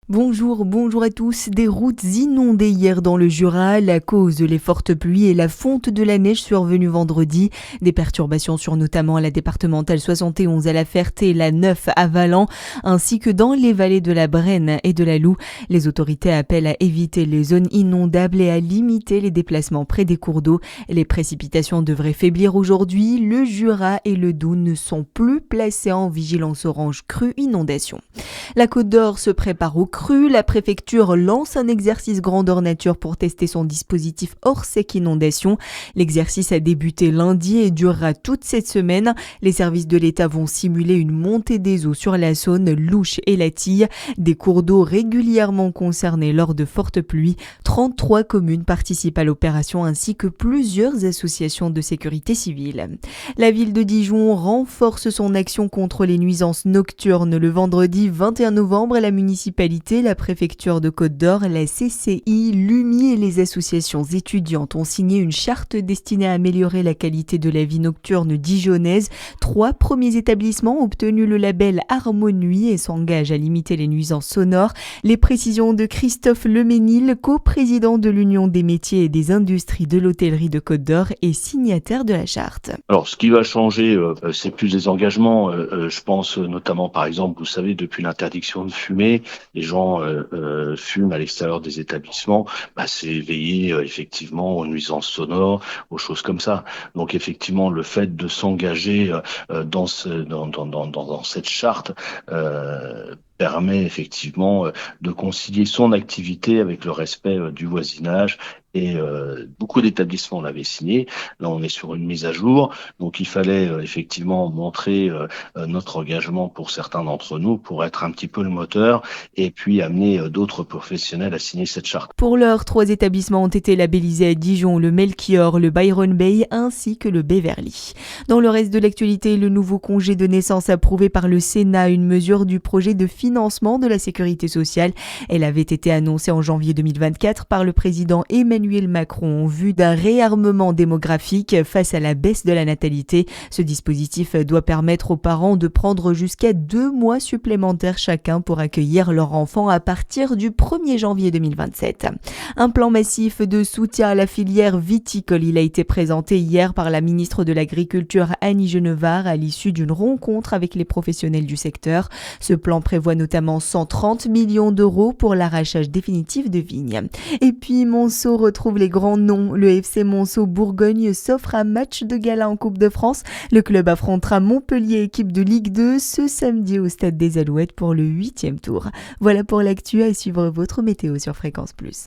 Bonjour à tous. Des routes inondées hier dans le Jura, la cause les fortes pluies et la fonte de la neige survenue vendredi. Des perturbations sur notamment la départementale 71 à La Ferté et la 9 à Valent, ainsi que dans les vallées de la Brenne et de la Loue. Les autorités appellent à éviter les zones inondables et à limiter les déplacements près des cours d'eau. Les précipitations devraient faiblir aujourd'hui. Le Jura et le Doubs ne sont plus placés en vigilance orange crue inondation. La Côte d'Or se prépare au cru. La préfecture lance un exercice grandeur nature pour tester son dispositif hors sec inondation. L'exercice a débuté lundi et durera toute cette semaine. Les services de l'État vont simuler une montée des eaux sur la Saône, l'Ouche et la Tille, des cours d'eau régulièrement concernés lors de fortes pluies. 33 communes participent à l'opération ainsi que plusieurs associations de sécurité civile. La ville de Dijon renforce son action contre les nuisances nocturnes. Le vendredi 21 novembre, la municipalité, la préfecture de Côte d'Or, la CCI, l'UMI et les associations étudiantes ont signé une charte destinée à améliorer la qualité de la vie nocturne dijonnaise. 3 premiers établissements ont obtenu le label Harmonuit et s'engagent à limiter les nuisances sonores. Les précisions de Christophe Leménil, coprésident de l'Union des métiers et des industries de l'hôtellerie de Côte d'Or et signataire de la charte. Alors, ce qui va changer, c'est plus les engagements. Je pense notamment, par exemple, vous savez, depuis l'interdiction de fumer, les gens fument à l'extérieur des établissements. C'est veiller effectivement aux nuisances sonores, aux choses comme ça. Donc, effectivement, le fait de s'engager dans cette charte permet effectivement de concilier son activité avec le respect du voisinage. Et beaucoup d'établissements l'avaient signé. Là, on est sur une mise à jour. Donc, il fallait effectivement montrer notre engagement pour certains d'entre nous pour être un petit peu le moteur et puis amener d'autres professionnels à signer cette charte. Pour l'heure, 3 établissements ont été labellisés à Dijon, le Melchior, le Byron Bay ainsi que le Beverly. Dans le reste de l'actualité, le nouveau congé de naissance approuvé par le Sénat, une mesure du projet de financement de la sécurité sociale. Elle avait été annoncée en janvier 2024 par le président Emmanuel Macron en vue d'un réarmement démographique face à la baisse de la natalité. Ce dispositif doit permettre aux parents de prendre jusqu'à 2 mois supplémentaires chacun pour accueillir leur enfant à partir du 1er janvier 2027. Un plan massif de soutien à la filière viticole, il a été présenté hier par la ministre de l'Agriculture Annie Genevard à l'issue d'une rencontre avec les professionnels du secteur. Ce plan prévoit notamment 130 millions d'euros pour l'arrachage définitif de vignes. Et puis Monceau retrouve les grands noms. Le FC Monceau Bourgogne s'offre un match de gala en Coupe de France. Le club affrontera Montpellier, équipe de Ligue 2, ce samedi au Stade des Alouettes pour le 8e tour. Voilà pour l'actu, à suivre votre météo sur Fréquence Plus.